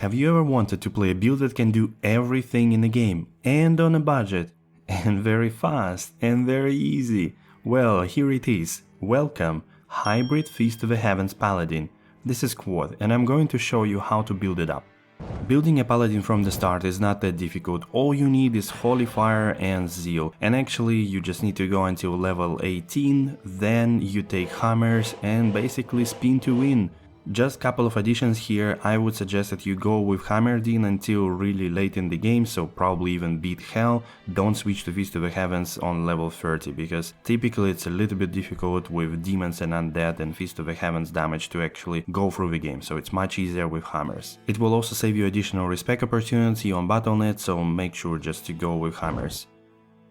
Have you ever wanted to play a build that can do everything in the game, and on a budget, and very fast, and very easy? Well, here it is. Welcome, Hybrid Feast of the Heavens Paladin. This is Quad, and I'm going to show you how to build it up. Building a paladin from the start is not that difficult. All you need is Holy Fire and Zeal, and actually you just need to go until level 18, then you take hammers and basically spin to win. Just couple of additions here. I would suggest that you go with Hammerdin until really late in the game, so probably even beat Hell. Don't switch to Feast of the Heavens on level 30, because typically it's a little bit difficult with demons and undead and Feast of the Heavens damage to actually go through the game, so it's much easier with hammers. It will also save you additional respec opportunity on Battle.net, so make sure just to go with hammers.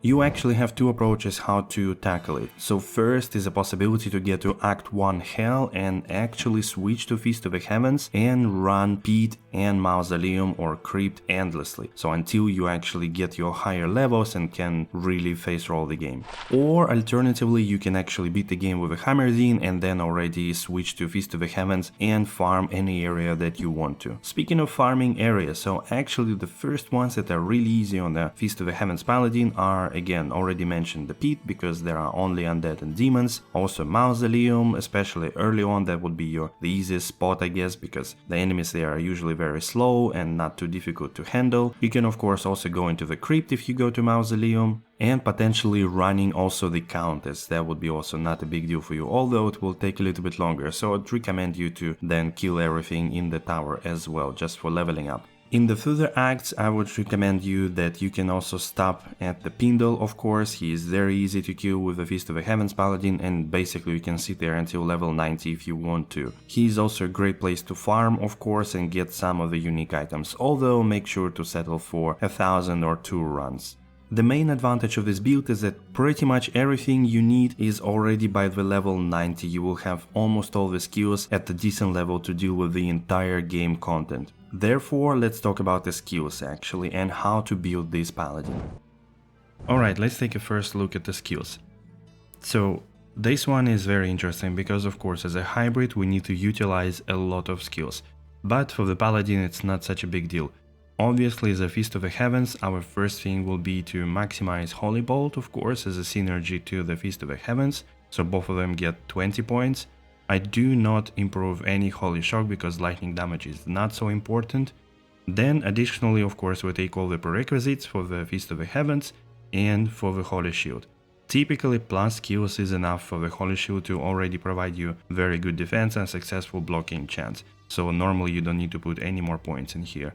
You actually have two approaches how to tackle it. So first is a possibility to get to Act 1 Hell and actually switch to Feast of the Heavens and run Pit and Mausoleum or Crypt endlessly, so until you actually get your higher levels and can really face roll the game. Or alternatively, you can actually beat the game with a Hammerdin and then already switch to Feast of the Heavens and farm any area that you want to. Speaking of farming areas, so actually the first ones that are really easy on the Feast of the Heavens Paladin are, again, already mentioned the Pit, because there are only undead and demons. Also Mausoleum, especially early on, that would be the easiest spot, I guess, because the enemies there are usually very slow and not too difficult to handle. You can of course also go into the Crypt if you go to Mausoleum, and potentially running also the Countess. That would be also not a big deal for you, although it will take a little bit longer, so I'd recommend you to then kill everything in the tower as well, just for leveling up. In the further acts, I would recommend you that you can also stop at the Pindle, of course. He is very easy to kill with the Feast of the Heavens Paladin, and basically you can sit there until level 90 if you want to. He is also a great place to farm, of course, and get some of the unique items, although make sure to settle for 1000 or 2 runs. The main advantage of this build is that pretty much everything you need is already by the level 90. You will have almost all the skills at a decent level to deal with the entire game content. Therefore, let's talk about the skills actually and how to build this paladin. Alright, let's take a first look at the skills. So this one is very interesting because of course as a hybrid we need to utilize a lot of skills. But for the paladin it's not such a big deal. Obviously, as a Feast of the Heavens, our first thing will be to maximize Holy Bolt, of course, as a synergy to the Feast of the Heavens, so both of them get 20 points. I do not improve any Holy Shock because lightning damage is not so important. Then additionally, of course, we take all the prerequisites for the Feast of the Heavens and for the Holy Shield. Typically, plus skills is enough for the Holy Shield to already provide you very good defense and successful blocking chance, so normally you don't need to put any more points in here.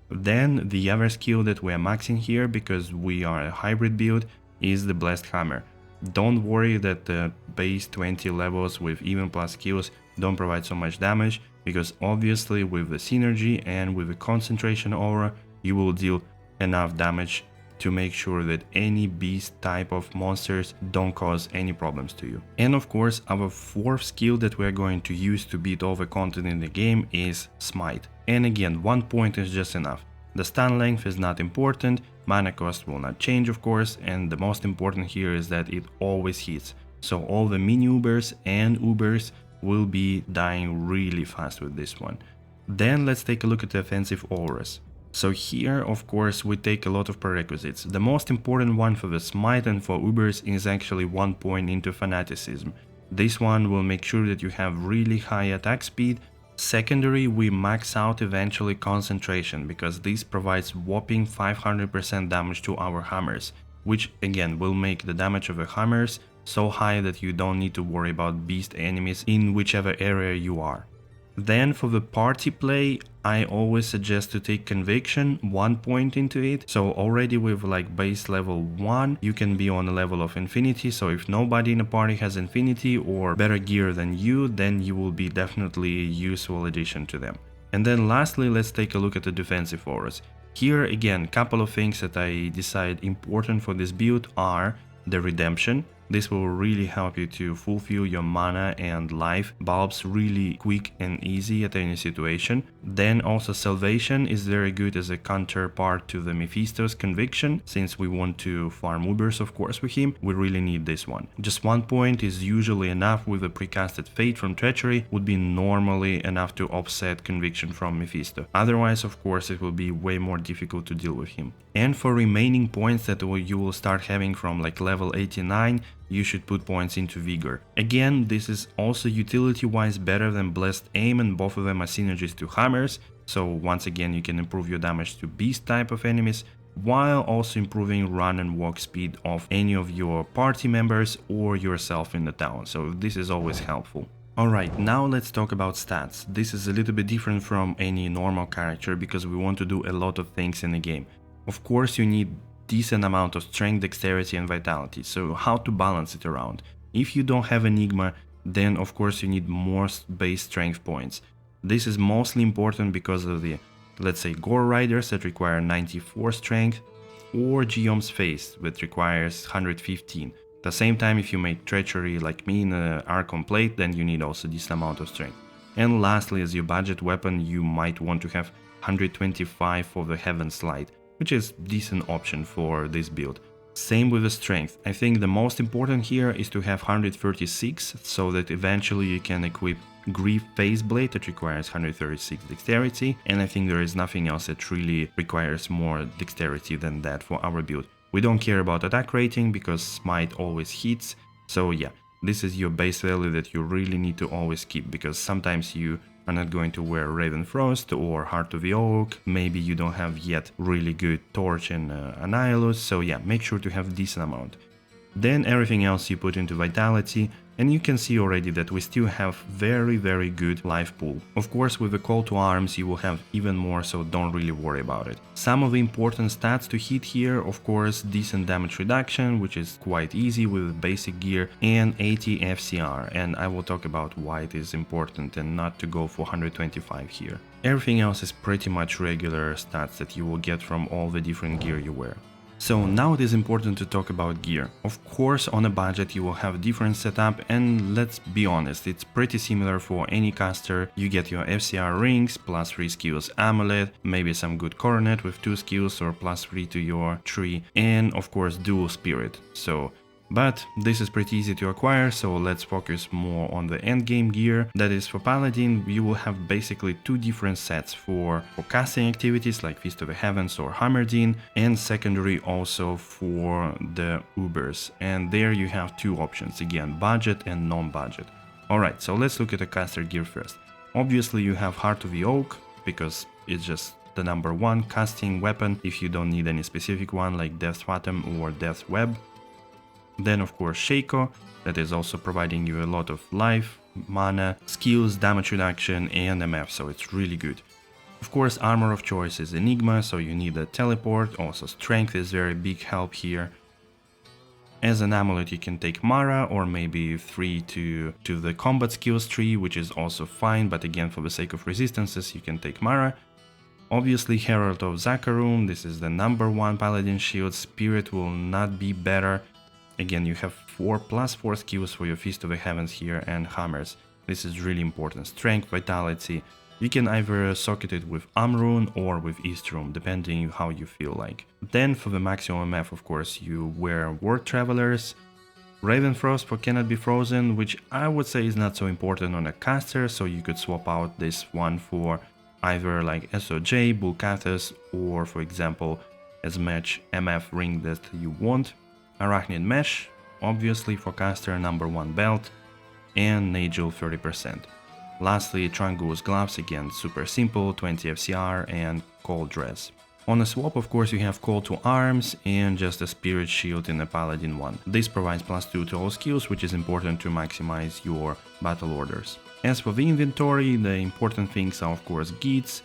Then the other skill that we are maxing here, because we are a hybrid build, is the Blessed Hammer. Don't worry that the base 20 levels with even plus skills don't provide so much damage, because obviously with the synergy and with the concentration aura you will deal enough damage to make sure that any beast type of monsters don't cause any problems to you. And of course our fourth skill that we are going to use to beat all the content in the game is Smite. And again, 1 point is just enough. The stun length is not important, mana cost will not change of course, and the most important here is that it always hits. So all the mini Ubers and Ubers will be dying really fast with this one. Then let's take a look at the offensive auras. So here, of course, we take a lot of prerequisites. The most important one for the Smite and for Ubers is actually 1 point into Fanaticism. This one will make sure that you have really high attack speed. Secondary, we max out eventually Concentration, because this provides whopping 500% damage to our hammers, which again will make the damage of the hammers so high that you don't need to worry about beast enemies in whichever area you are. Then for the party play, I always suggest to take Conviction, 1 point into it. So already with like base level 1, you can be on a level of Infinity. So if nobody in a party has Infinity or better gear than you, then you will be definitely a useful addition to them. And then lastly, let's take a look at the defensive auras. Here again, couple of things that I decide important for this build are the Redemption. This will really help you to fulfill your mana and life bulbs really quick and easy at any situation. Then also Salvation is very good as a counterpart to the Mephisto's Conviction. Since we want to farm Ubers of course with him, we really need this one. Just 1 point is usually enough with a precasted Fate from Treachery, would be normally enough to offset Conviction from Mephisto. Otherwise of course it will be way more difficult to deal with him. And for remaining points that you will start having from like level 89, you should put points into Vigor. Again, this is also utility wise better than Blessed Aim, and both of them are synergies to hammers, so once again you can improve your damage to beast type of enemies, while also improving run and walk speed of any of your party members or yourself in the town, so this is always helpful. Alright, now let's talk about stats. This is a little bit different from any normal character because we want to do a lot of things in the game. Of course you need decent amount of strength, dexterity and vitality, so how to balance it around? If you don't have Enigma, then of course you need more base strength points. This is mostly important because of the, let's say, Gore Riders that require 94 strength, or Geom's Face that requires 115. At the same time, if you make Treachery like me in an Archon Plate, then you need also this amount of strength. And lastly, as your budget weapon, you might want to have 125 for the Heavens Light, which is decent option for this build. Same with the strength. I think the most important here is to have 136, so that eventually you can equip Grief Phase Blade that requires 136 dexterity, and I think there is nothing else that really requires more dexterity than that for our build. We don't care about attack rating because Smite always hits, so yeah, this is your base value that you really need to always keep, because sometimes you are not going to wear Raven Frost or Heart of the Oak, maybe you don't have yet really good Torch and Annihilus, so yeah, make sure to have a decent amount. Then everything else you put into Vitality, and you can see already that we still have very good life pool. Of course with the Call to Arms you will have even more, so don't really worry about it. Some of the important stats to hit here, of course, decent damage reduction, which is quite easy with basic gear, and 80 FCR, and I will talk about why it is important and not to go for 125 here. Everything else is pretty much regular stats that you will get from all the different gear you wear. So now it is important to talk about gear. Of course on a budget you will have different setup, and let's be honest, it's pretty similar for any caster. You get your FCR rings, plus 3 skills amulet, maybe some good coronet with 2 skills or plus 3 to your tree, and of course dual spirit. But this is pretty easy to acquire, so let's focus more on the endgame gear. That is, for Paladin you will have basically 2 different sets for casting activities like Feast of the Heavens or Hammerdin, and secondary also for the Ubers. And there you have 2 options, again, budget and non-budget. Alright, so let's look at the caster gear first. Obviously you have Heart of the Oak, because it's just the number 1 casting weapon if you don't need any specific one like Death's Fathom or Death's Web. Then of course Shaco, that is also providing you a lot of life, mana, skills, damage reduction and MF, so it's really good. Of course armor of choice is Enigma, so you need a teleport, also strength is very big help here. As an amulet you can take Mara, or maybe 3 to the combat skills tree, which is also fine, but again for the sake of resistances you can take Mara. Obviously Herald of Zakarum, this is the number 1 paladin shield, Spirit will not be better. Again, you have 4 plus 4 skills for your Feast of the Heavens here and hammers. This is really important. Strength, vitality. You can either socket it with Amrune or with Eastroom, depending how you feel like. Then for the maximum MF, of course, you wear World Travelers, Raven Frost for Cannot Be Frozen, which I would say is not so important on a caster, so you could swap out this one for either like SOJ, Bulkathus, or for example, as much MF ring that you want. Arachnid Mesh, obviously for caster, number 1 belt, and Nagel 30%. Lastly, Trangul's Gloves, again super simple, 20 FCR and Cold Dress. On a swap, of course, you have Call to Arms and just a Spirit Shield in a Paladin one. This provides +2 to all skills, which is important to maximize your battle orders. As for the inventory, the important things are of course Gits,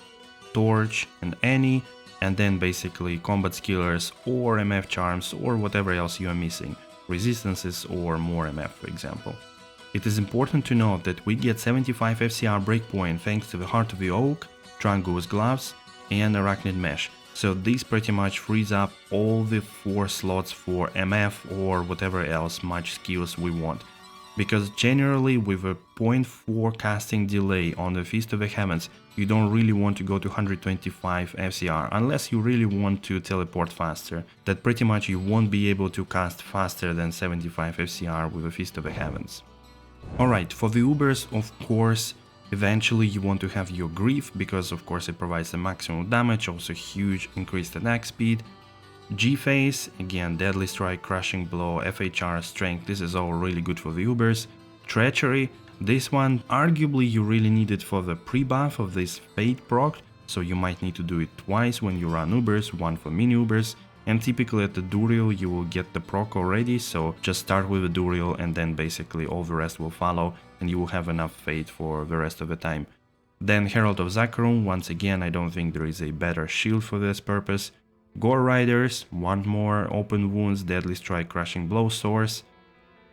Torch and Annie, and then basically combat skillers or MF charms or whatever else you are missing, resistances or more MF for example. It is important to note that we get 75 FCR breakpoint thanks to the Heart of the Oak, Trangul's Gloves and Arachnid Mesh, so this pretty much frees up all the 4 slots for MF or whatever else much skills we want. because generally with a 0.4 casting delay on the Feast of the Heavens, you don't really want to go to 125 FCR unless you really want to teleport faster. That pretty much you won't be able to cast faster than 75 FCR with a Feast of the Heavens. Alright, for the Ubers, of course, eventually you want to have your Grief, because of course it provides the maximum damage, also huge increased attack speed. G-Phase, again, Deadly Strike, Crushing Blow, FHR, Strength, this is all really good for the Ubers. Treachery, this one, arguably you really need it for the pre-buff of this Fate proc, so you might need to do it twice when you run Ubers, one for mini Ubers, and typically at the Duriel you will get the proc already, so just start with the Duriel and then basically all the rest will follow, and you will have enough Fate for the rest of the time. Then Herald of Zakarum, once again I don't think there is a better shield for this purpose. Gore Riders, one more, Open Wounds, Deadly Strike, Crushing Blow source.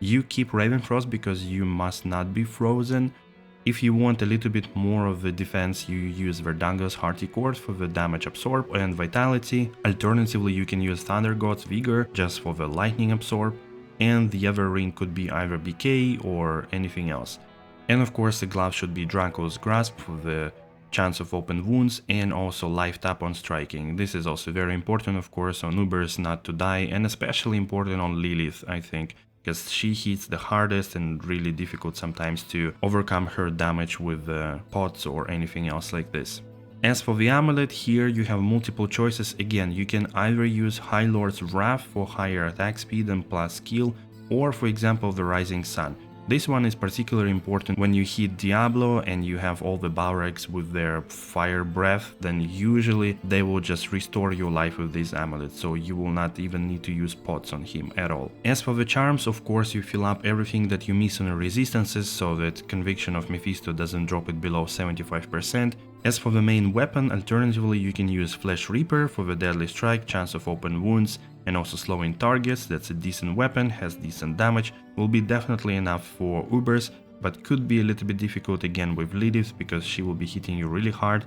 You keep Ravenfrost because you must not be frozen. If you want a little bit more of the defense, you use Verdanger's Hearty Cord for the damage absorb and vitality. Alternatively, you can use Thunder God's Vigor just for the lightning absorb. And the other ring could be either BK or anything else. And of course the glove should be Draco's Grasp for the chance of open wounds and also life tap on striking. This is also very important, of course, on Ubers not to die, and especially important on Lilith, I think, because she hits the hardest and really difficult sometimes to overcome her damage with pots or anything else like this. As for the amulet, here you have multiple choices. Again, you can either use High Lord's Wrath for higher attack speed and plus skill, or for example the Rising Sun. This one is particularly important when you hit Diablo and you have all the Balrags with their fire breath, then usually they will just restore your life with this amulet, so you will not even need to use pots on him at all. As for the charms, of course you fill up everything that you miss on the resistances so that Conviction of Mephisto doesn't drop it below 75%. As for the main weapon, alternatively you can use Flesh Reaper for the Deadly Strike, chance of open wounds, and also slowing targets. That's a decent weapon, has decent damage, will be definitely enough for Ubers, but could be a little bit difficult again with Lilith because she will be hitting you really hard.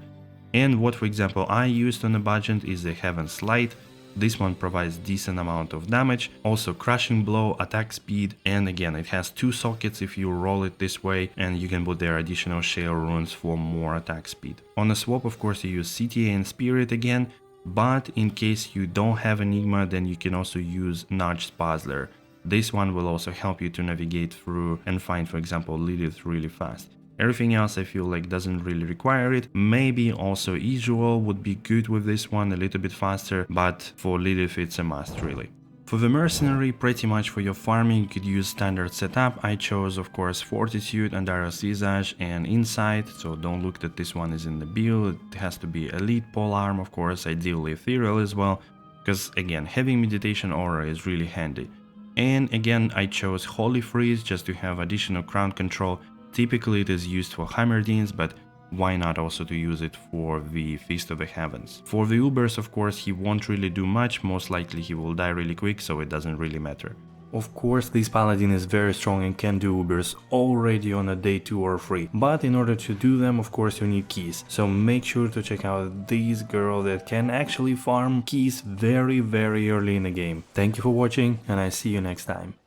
And what for example I used on a budget is the Heaven's Light. This one provides decent amount of damage, also Crushing Blow, attack speed, and again it has 2 sockets if you roll it this way, and you can put there additional Shale runes for more attack speed. On a swap of course you use CTA and Spirit again, but in case you don't have Enigma then you can also use Nudged Puzzler. This one will also help you to navigate through and find for example Lilith really fast. Everything else I feel like doesn't really require it. Maybe also Isual would be good with this one, a little bit faster, but for Lilith it's a must really. For the Mercenary, pretty much for your farming you could use standard setup. I chose of course Fortitude, Andara's Visage and Insight, so don't look that this one is in the build. It has to be Elite Polearm of course, ideally Ethereal as well, because again having Meditation Aura is really handy. And again I chose Holy Freeze just to have additional crown control. Typically it is used for Heimerdines, but why not also to use it for the Feast of the Heavens. For the Ubers of course he won't really do much, most likely he will die really quick, so it doesn't really matter. Of course this paladin is very strong and can do Ubers already on a day 2 or 3, but in order to do them of course you need keys, so make sure to check out this girl that can actually farm keys very early in the game. Thank you for watching and I see you next time.